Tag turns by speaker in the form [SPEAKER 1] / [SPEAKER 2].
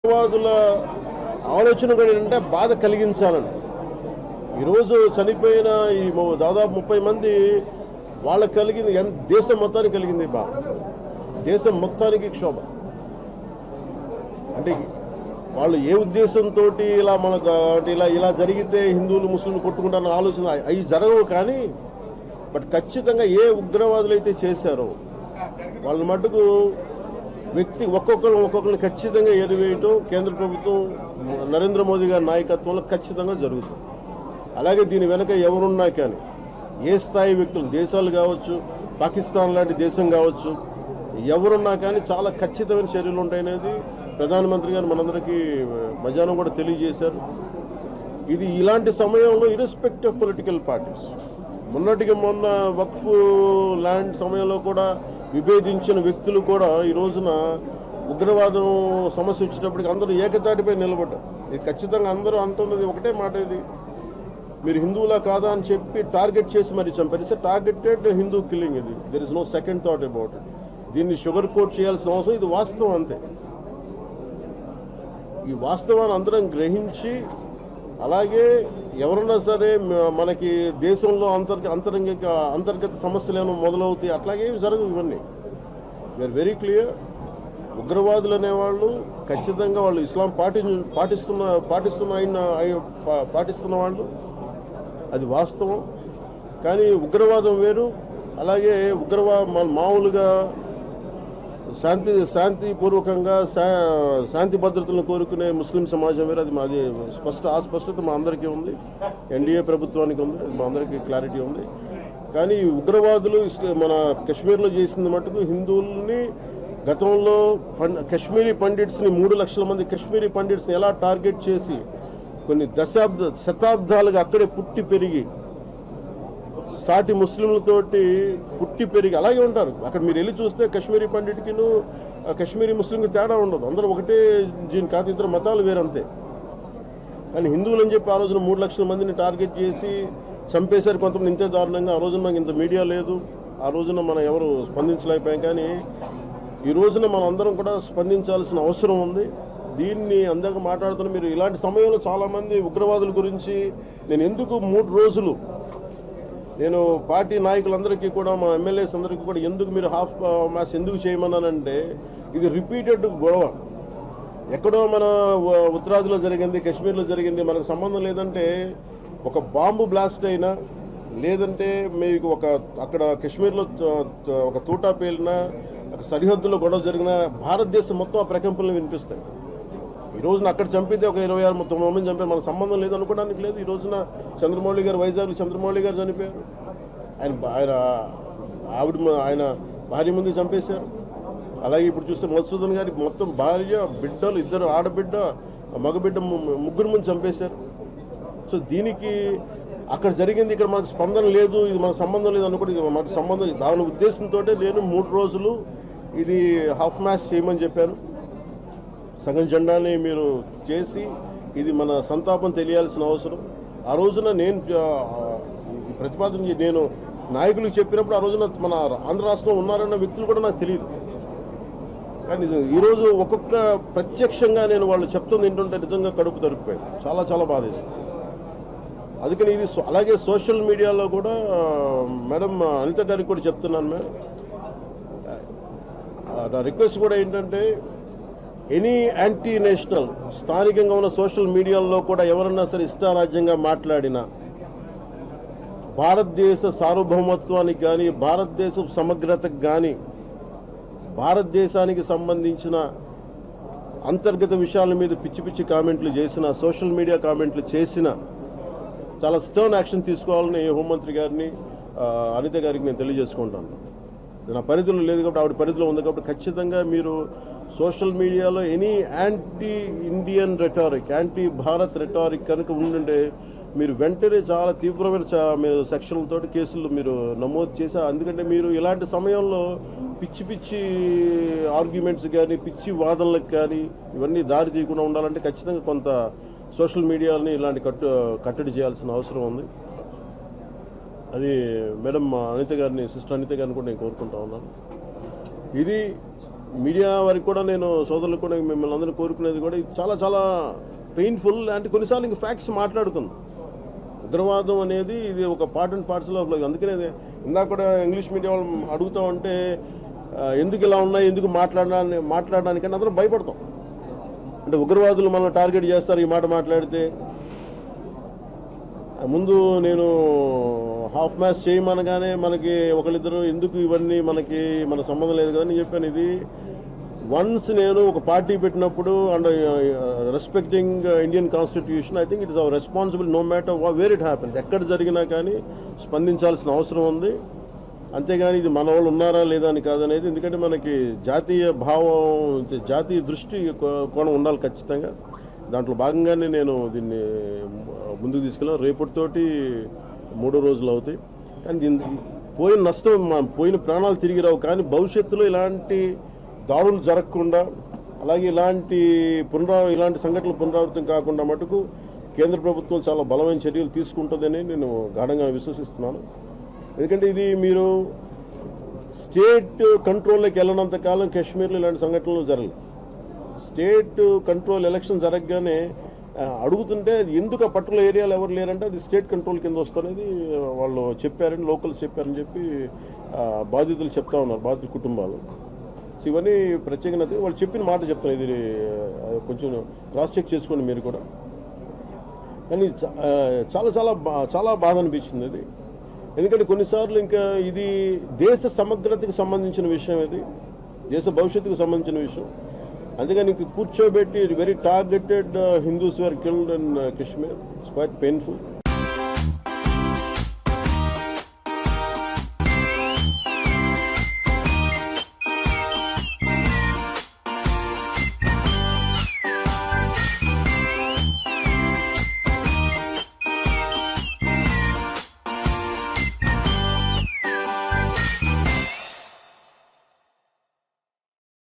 [SPEAKER 1] ఉగ్రవాదుల ఆలోచన కూడా ఏంటంటే బాధ కలిగించాలని. ఈరోజు చనిపోయిన ఈ దాదాపు 30 మంది వాళ్ళకి కలిగింది, దేశం మొత్తానికి కలిగింది బాధ, దేశం మొత్తానికి క్షోభ. అంటే వాళ్ళు ఏ ఉద్దేశంతో ఇలా మనకు ఇలా జరిగితే హిందువులు ముస్లింలు కొట్టుకుంటారన్న ఆలోచన అవి జరగవు. కానీ బట్ ఖచ్చితంగా ఏ ఉగ్రవాదులు అయితే చేశారో వాళ్ళ మటుకు వ్యక్తి ఒక్కొక్కరిని ఖచ్చితంగా ఏరివేయటం కేంద్ర ప్రభుత్వం నరేంద్ర మోదీ గారి నాయకత్వంలో ఖచ్చితంగా జరుగుతుంది. అలాగే దీని వెనక ఎవరున్నా కానీ ఏ స్థాయి వ్యక్తులు, దేశాలు కావచ్చు, పాకిస్తాన్ లాంటి దేశం కావచ్చు, ఎవరున్నా కానీ చాలా ఖచ్చితమైన చర్యలు ఉంటాయనేది ప్రధానమంత్రి గారు మనందరికీ మధ్యాహ్నం కూడా తెలియజేశారు. ఇది ఇలాంటి సమయంలో ఇర్రెస్పెక్టివ్ ఆఫ్ పొలిటికల్ పార్టీస్, మొన్నటికి మొన్న వక్ఫ్ ల్యాండ్ సమయంలో కూడా విభేదించిన వ్యక్తులు కూడా ఈ రోజున ఉగ్రవాదం సమస్య వచ్చేటప్పటికి అందరూ ఏకతాటిపై నిలబడ్డారు. ఇది ఖచ్చితంగా అందరూ అంటున్నది ఒకటే మాట, ఇది మీరు హిందువులా కాదా అని చెప్పి టార్గెట్ చేసి మరి చంపారు. It's targeted Hindu killing. ఇది there is no second thought about it. దీన్ని షుగర్ కోట్ చేయాల్సిన అవసరం, ఇది వాస్తవం అంతే. ఈ వాస్తవాన్ని అందరం గ్రహించి, అలాగే ఎవరన్నా సరే మనకి దేశంలో అంతర్గత సమస్యలు ఏమైనా మొదలవుతాయి, అట్లాగే జరగవు. ఇవన్నీ వీఆర్ వెరీ క్లియర్. ఉగ్రవాదులు అనేవాళ్ళు ఖచ్చితంగా వాళ్ళు ఇస్లాం పాటిస్తున్న వాళ్ళు, అది వాస్తవం. కానీ వేరు. అలాగే మామూలుగా శాంతిపూర్వకంగా శాంతి భద్రతలను కోరుకునే ముస్లిం సమాజం వేరు. అది స్పష్టత మా అందరికీ ఉంది, ఎన్డీఏ ప్రభుత్వానికి ఉంది, మా అందరికీ క్లారిటీ ఉంది. కానీ ఉగ్రవాదులు మన కశ్మీర్లో చేసింది మటుకు హిందువుల్ని గతంలో కశ్మీరీ పండిట్స్ని 3 లక్షల మంది కశ్మీరీ పండిట్స్ని ఎలా టార్గెట్ చేసి కొన్ని శతాబ్దాలుగా అక్కడే పుట్టి పెరిగి సాటి ముస్లింలతోటి పుట్టి పెరిగి అలాగే ఉంటారు. అక్కడ మీరు వెళ్ళి చూస్తే కశ్మీరీ పండిట్కిను కశ్మీరీ ముస్లింకి తేడా ఉండదు, అందరూ ఒకటే జీన్, కాదు ఇద్దరు మతాలు వేరంతే. కానీ హిందువులు అని చెప్పి ఆ రోజున 3 లక్షల మందిని టార్గెట్ చేసి చంపేశారు కొంతమంది ఇంతే దారుణంగా. ఆ రోజున మనకి ఇంత మీడియా లేదు, ఆ రోజున మనం ఎవరు స్పందించలేకపోయాం. కానీ ఈ రోజున మనం అందరం కూడా స్పందించాల్సిన అవసరం ఉంది. దీన్ని అందరికీ మాట్లాడుతున్న మీరు ఇలాంటి సమయంలో చాలామంది ఉగ్రవాదుల గురించి నేను ఎందుకు 3 రోజులు నేను పార్టీ నాయకులందరికీ కూడా, మా ఎమ్మెల్యేస్ అందరికీ కూడా ఎందుకు మీరు హాఫ్ మ్యాచ్ ఎందుకు చేయమన్నానంటే, ఇది రిపీటెడ్ గొడవ. ఎక్కడో మన ఉత్తరాదిలో జరిగింది, కశ్మీర్లో జరిగింది, మనకు సంబంధం లేదంటే ఒక బాంబు బ్లాస్ట్ అయినా, లేదంటే మీకు అక్కడ కశ్మీర్లో ఒక తూటా పేలినా, ఒక సరిహద్దులో గొడవ జరిగినా భారతదేశం మొత్తం ఆ ప్రకంపనలు వినిపిస్తాయి. ఈ రోజున అక్కడ చంపితే ఒక 26-30 మంది చంపారు, మనకు సంబంధం లేదు అనుకోవడానికి లేదు. ఈ రోజున చంద్రమౌళి గారు, వైజాగ్లో చంద్రమౌళి గారు చనిపోయారు, ఆయన భార్య ముందు చంపేశారు. అలాగే ఇప్పుడు చూస్తే మధుసూదన్ గారి మొత్తం భార్య, బిడ్డలు, 2 ఆడబిడ్డ, మగబిడ్డ, 3 ముందు చంపేశారు. సో దీనికి అక్కడ జరిగింది, ఇక్కడ మనకు స్పందన లేదు, ఇది మనకు సంబంధం లేదు అనుకోండి. ఇది మనకు సంబంధం, దాని ఉద్దేశంతో నేను 3 రోజులు ఇది హాఫ్ మ్యాచ్ చేయమని చెప్పాను. సగం జెండాని మీరు చేసి ఇది మన సంతాపం తెలియాల్సిన అవసరం. ఆ రోజున నేను ప్రతిపాదన నేను నాయకులకు చెప్పినప్పుడు, ఆ రోజున మన ఆంధ్ర రాష్ట్రంలో ఉన్నారన్న వ్యక్తులు కూడా నాకు తెలియదు. కానీ ఈరోజు ఒక్కొక్క ప్రత్యక్షంగా నేను వాళ్ళు చెప్తుంది ఏంటంటే నిజంగా కడుపు తరిగిపోయింది, చాలా చాలా బాధేస్తుంది. అందుకని ఇది అలాగే సోషల్ మీడియాలో కూడా మేడం అనిత గారికి కూడా చెప్తున్నాను. మేడం నా రిక్వెస్ట్ కూడా ఏంటంటే, ఎనీ యాంటీ నేషనల్ స్థానికంగా ఉన్న సోషల్ మీడియాలో కూడా ఎవరన్నా సరే ఇష్టారాజ్యంగా మాట్లాడినా, భారతదేశ సార్వభౌమత్వానికి కానీ, భారతదేశ సమగ్రతకు కానీ, భారతదేశానికి సంబంధించిన అంతర్గత విషయాల మీద పిచ్చి కామెంట్లు చేసిన, సోషల్ మీడియా కామెంట్లు చేసిన చాలా స్టర్న్ యాక్షన్ తీసుకోవాలని హోంమంత్రి గారిని, అనిత గారికి నేను తెలియజేసుకుంటాను. నా పరిధిలో లేదు కాబట్టి, ఆవిడ పరిధిలో ఉంది కాబట్టి ఖచ్చితంగా మీరు సోషల్ మీడియాలో any anti Indian rhetoric, anti Bharat rhetoric కనుక ఉండుంటే మీరు వెంటనే చాలా తీవ్రమైన మీరు సెక్షన్లతో కేసులు మీరు నమోదు చేశారు. ఎందుకంటే మీరు ఇలాంటి సమయంలో పిచ్చి ఆర్గ్యుమెంట్స్ కానీ, పిచ్చి వాదనలకు కానీ ఇవన్నీ దారి తీయకుండా ఉండాలంటే ఖచ్చితంగా కొంత సోషల్ మీడియాని ఇలాంటి కట్టడి చేయాల్సిన అవసరం ఉంది. అది మేడం అనిత గారిని, సిస్టర్ అనిత గారిని కూడా నేను కోరుకుంటా ఉన్నాను. ఇది మీడియా వారికి కూడా నేను సోదరులకు కూడా మిమ్మల్ని అందరూ కోరుకునేది కూడా ఇది చాలా చాలా పెయిన్ఫుల్. అంటే కొన్నిసార్లు ఇంక ఫ్యాక్ట్స్ మాట్లాడుకుందాం. ఉగ్రవాదం అనేది ఇది ఒక పార్ట్ అండ్ పార్ట్స్లో, అందుకనే ఇందాక కూడా ఇంగ్లీష్ మీడియా వాళ్ళు అడుగుతూ ఉంటే ఎందుకు ఇలా ఉన్నాయి, ఎందుకు మాట్లాడడానికని అందరం భయపడతాం. అంటే ఉగ్రవాదులు మనం టార్గెట్ చేస్తారు ఈ మాట మాట్లాడితే. ముందు నేను హాఫ్ మ్యాచ్ చేయమనగానే మనకి ఒకళ్ళిద్దరు ఎందుకు ఇవన్నీ మన సంబంధం లేదు కదా అని చెప్పాను. ఇది వన్స్ నేను ఒక పార్టీ పెట్టినప్పుడు and respecting Indian constitution, I think it is our responsible no matter where it happens. ఎక్కడ జరిగినా కానీ స్పందించాల్సిన అవసరం ఉంది. అంతేగాని ఇది మన వాళ్ళు ఉన్నారా లేదా అని కాదనేది. ఎందుకంటే మనకి జాతీయ భావం, జాతీయ దృష్టి కోణం ఉండాలి ఖచ్చితంగా. దాంట్లో భాగంగానే నేను దీన్ని ముందుకు తీసుకెళ్ళాను. రేపటితోటి 3 రోజులు అవుతాయి. కానీ పోయిన నష్టం, పోయిన ప్రాణాలు తిరిగి రావు. కానీ భవిష్యత్తులో ఇలాంటి దాడులు జరగకుండా, అలాగే ఇలాంటి సంఘటనలు పునరావృతం కాకుండా మటుకు కేంద్ర ప్రభుత్వం చాలా బలమైన చర్యలు తీసుకుంటుందని నేను గాఢంగా విశ్వసిస్తున్నాను. ఎందుకంటే ఇది మీరు స్టేట్ కంట్రోల్లోకి వెళ్ళినంత కాలం కాశ్మీర్లో ఇలాంటి సంఘటనలు జరగలేదు. స్టేట్ కంట్రోల్ ఎలక్షన్ జరగగానే అడుగుతుంటే ఎందుకు ఆ పర్టికులర్ ఏరియాలో ఎవరు లేరంటే అది స్టేట్ కంట్రోల్ కింద వస్తున్నది వాళ్ళు చెప్పారని, లోకల్స్ చెప్పారని చెప్పి బాధితులు చెప్తా ఉన్నారు, బాధితుల కుటుంబాలు. సో ఇవన్నీ ప్రత్యేకత వాళ్ళు చెప్పిన మాట చెప్తాను. ఇది కొంచెం క్రాస్ చెక్ చేసుకోండి మీరు కూడా. కానీ చాలా చాలా చాలా బాధ అనిపించింది అది. ఎందుకంటే కొన్నిసార్లు ఇంకా ఇది దేశ సమగ్రతకు సంబంధించిన విషయం, ఇది దేశ భవిష్యత్తుకు సంబంధించిన విషయం. అందుకని కూర్చోబెట్టి very targeted Hindus were killed in Kashmir. It's quite painful.